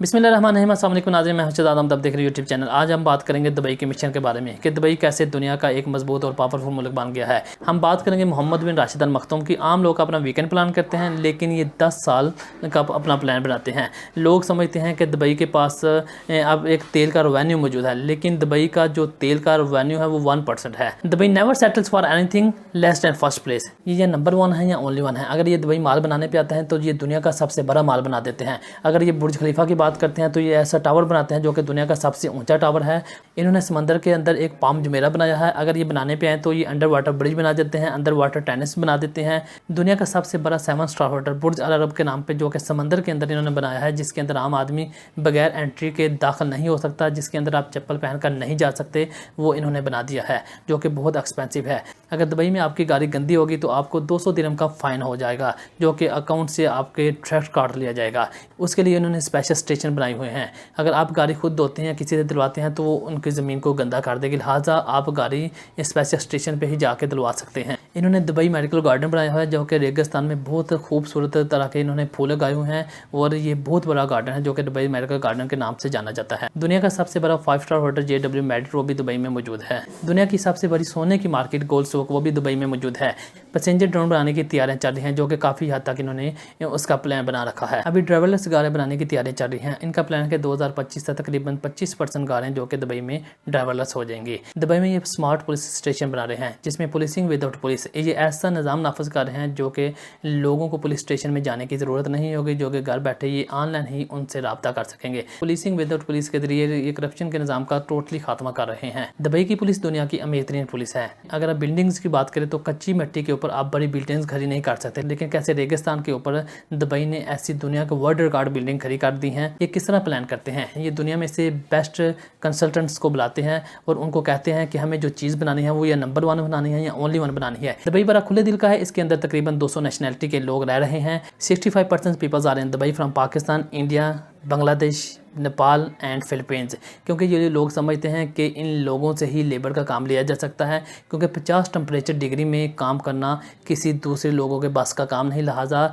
बिस्मिल्लाहिर्रहमानिर्रहीम, अस्सलाम वालेकुम नाज़रीन, मैं हर्षद आदम, आप देख रहे हैं यूट्यूब चैनल। आज हम बात करेंगे दुबई के मिशन के बारे में कि दुबई कैसे दुनिया का एक मजबूत और पावरफुल मुल्क बन गया है। हम बात करेंगे मोहम्मद बिन राशिद अल मखतूम की। आम लोग अपना वीकेंड प्लान करते हैं, लेकिन ये 10 साल का अपना प्लान बनाते हैं। लोग समझते हैं कि दुबई के पास अब एक तेल का रेवेन्यू मौजूद है, लेकिन दुबई का जो तेल का रेवेन्यू है वो 1% है। Dubai never settles for anything less than first place. ये नंबर 1 है या ओनली 1 है। अगर ये दुबई माल बनाने पे आता है तो ये दुनिया का सबसे बड़ा माल बना देते हैं। अगर ये बुर्ज खलीफा की बात करते हैं तो ये ऐसा टावर बनाते हैं जो कि दुनिया का सबसे ऊंचा टावर है। इन्होंने समंदर के अंदर एक पाम जुमेरा बनाया है। अगर ये बनाने पे आए तो ये अंडर वाटर ब्रिज बना देते हैं, अंडर वाटर टेनिस बना देते हैं। दुनिया का सबसे बड़ा 7 स्टार होटल बुर्ज अल अरब के नाम पे, जो कि समंदर के अंदर इन्होंने बनाया है, जिसके अंदर आम आदमी बगैर एंट्री के दाखिल नहीं हो सकता, जिसके अंदर आप चप्पल पहनकर नहीं जा सकते, वो इन्होंने बना दिया है, जो कि बहुत एक्सपेंसिव है। अगर दुबई में आपकी गाड़ी गंदी होगी तो आपको 200 दिरहम का फ़ाइन हो जाएगा, जो कि अकाउंट से आपके ट्रैक्स काट लिया जाएगा। उसके लिए उन्होंने स्पेशल स्टेशन बनाए हुए हैं। अगर आप गाड़ी खुद धोते हैं, किसी से दिलवाते हैं, तो वो उनकी ज़मीन को गंदा कर देगी, लिहाजा आप गाड़ी स्पेशल स्टेशन पे ही जाके दिलवा सकते हैं। इन्होंने दुबई मेडिकल गार्डन बनाया हुआ है, जो कि रेगिस्तान में बहुत खूबसूरत तरह के इन्होंने फूल लगाए हुए हैं, और ये बहुत बड़ा गार्डन है जो कि दुबई मेडिकल गार्डन के नाम से जाना जाता है। दुनिया का सबसे बड़ा 5 स्टार होटल JW मेरिट वो भी दुबई में मौजूद है। दुनिया की सबसे बड़ी सोने की मार्केट गोल्ड सॉक वो भी दुबई में मौजूद है। पैसेंजर ड्रोन बनाने की तैयारियां चल रही हैं, जो कि काफ़ी हद तक इन्होंने उसका प्लान बना रखा है। अभी ड्राइवरलेस गाड़ियां बनाने की तैयारियां चल रही हैं। इनका प्लान है कि 2025 तक तकरीबन 25% गाड़ियां जो कि दुबई में ड्राइवरलेस हो जाएंगी। दुबई में ये स्मार्ट पुलिस स्टेशन बना रहे हैं, जिसमें पुलिसिंग विदाउट पुलिस, ये ऐसा निज़ाम नाफज कर रहे हैं जो कि लोगों को पुलिस स्टेशन में जाने की ज़रूरत नहीं होगी, जो कि घर बैठे ये ऑनलाइन ही उनसे रब्ता कर सकेंगे। पुलिसिंग विदाउट पुलिस के जरिए ये करप्शन के निज़ाम का टोटली खात्मा कर रहे हैं। दुबई की पुलिस दुनिया की अमीर तरीन पुलिस है। अगर आप बिल्डिंग्स की बात करें तो कच्ची मिट्टी के ऊपर आप बड़ी बिल्डिंग्स खड़ी नहीं कर सकते, लेकिन कैसे रेगिस्तान के ऊपर दुबई ने ऐसी दुनिया के वर्ल्ड रिकॉर्ड बिल्डिंग खड़ी कर दी हैं। ये किस तरह प्लान करते हैं? ये दुनिया में से बेस्ट कंसल्टेंट्स को बुलाते हैं और उनको कहते हैं कि हमें जो चीज़ बनानी है वो या नंबर 1 बनानी है या ओनली 1 बनानी है। दुबई बड़ा खुले दिल का है। इसके अंदर तकरीबन 200 नेशनलिटी के लोग रह रहे हैं। 65% पीपल्स आ रहे हैं Dubai from Pakistan, India, Bangladesh, Nepal and Philippines, क्योंकि ये लोग समझते हैं कि इन लोगों से ही लेबर का काम लिया जा सकता है, क्योंकि 50 टेम्परेचर डिग्री में काम करना किसी दूसरे लोगों के बस का काम नहीं। लिहाजा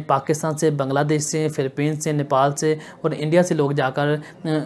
पाकिस्तान से, बांग्लादेश से, फिलीपींस से, नेपाल से और इंडिया से लोग जाकर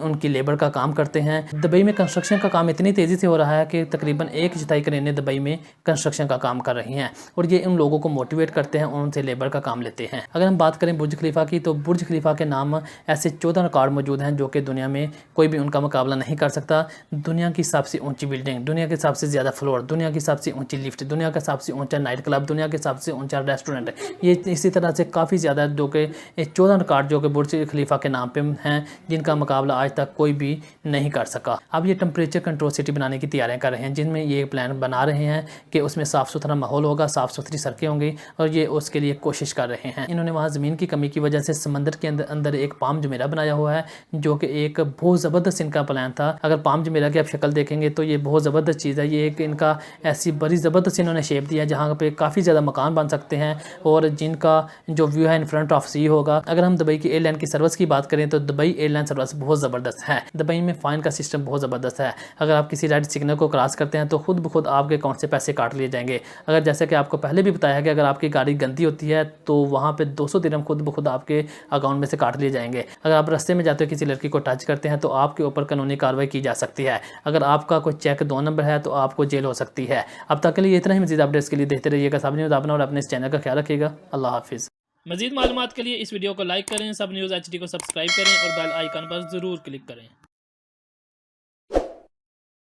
उनकी लेबर का काम करते हैं। दुबई में कंस्ट्रक्शन का काम इतनी तेज़ी से हो रहा है कि तकरीबन 1/4 क्रेनें दुबई में कंस्ट्रक्शन का काम कर रही हैं, और ये उन लोगों को मोटिवेट करते हैं और उनसे लेबर का काम लेते हैं। अगर हम बात करें बुर्ज खलीफा की, तो बुर्ज खलीफा के नाम ऐसे 14 रिकॉर्ड मौजूद हैं जो कि दुनिया में कोई भी उनका मुकाबला नहीं कर सकता। दुनिया की सबसे ऊंची बिल्डिंग, दुनिया के सबसे ज़्यादा फ्लोर, दुनिया की सबसे ऊंची लिफ्ट, दुनिया का सबसे ऊंचा नाइट क्लब, दुनिया के सबसे ऊंचा रेस्टोरेंट, ये इसी तरह से काफ़ी ज़्यादा जो कि 14 रिकॉर्ड जो कि बुर्ज खलीफा के नाम पे हैं, जिनका मुकाबला आज तक कोई भी नहीं कर सका। अब ये टेम्परेचर कंट्रोल सिटी बनाने की तैयारियां कर रहे हैं, जिनमें ये प्लान बना रहे हैं कि उसमें साफ़ सुथरा माहौल होगा, साफ़ सुथरी सड़कें होंगी, और ये उसके लिए कोशिश कर रहे हैं। इन्होंने वहाँ ज़मीन की कमी की वजह से समंदर के अंदर एक पाम जुमेरा बनाया हुआ है, जो कि एक बहुत ज़बरदस्त इनका प्लान था। अगर पाम जुमेरा की आप शक्ल देखेंगे तो ये बहुत ज़बरदस्त चीज़ है। ये एक इनका ऐसी बड़ी ज़बरदस्त इन्होंने शेप दिया है जहाँ पे काफ़ी ज़्यादा मकान बन सकते हैं, और जिनका जो व्यू है इन फ्रंट ऑफ सी होगा। अगर हम दुबई की एयरलाइन की सर्विस की बात करें तो दुबई एयरलाइन सर्विस बहुत ज़बरदस्त है। दुबई में फ़ाइन का सिस्टम बहुत ज़बरदस्त है। अगर आप किसी रेड सिग्नल को क्रॉस करते हैं तो खुद ब खुद आपके अकाउंट से पैसे काट लिए जाएंगे। अगर जैसे कि आपको पहले भी बताया है कि अगर आपकी गाड़ी गंदी होती है तो वहाँ पर 200 दिरहम खुद ब खुद आपके अकाउंट में से काट लिए जाएंगे। अगर आप रास्ते में जाते हो किसी लड़की को टच करते हैं तो आपके ऊपर कानूनी कार्रवाई की जा सकती है। अगर आपका कोई चेक 2 नंबर है तो आपको जेल हो सकती है। अब तक के लिए इतना ही। मज़ीद अपडेट्स के लिए देखते रहिएगा सब न्यूज़ अपना, और अपने इस चैनल का ख्याल रखिएगा। अल्लाह हाफिज़। मज़ीद मालूमात के लिए इस वीडियो को लाइक करें, सब न्यूज़ HD को सब्सक्राइब करें और बेल आइकन पर ज़रूर क्लिक करें।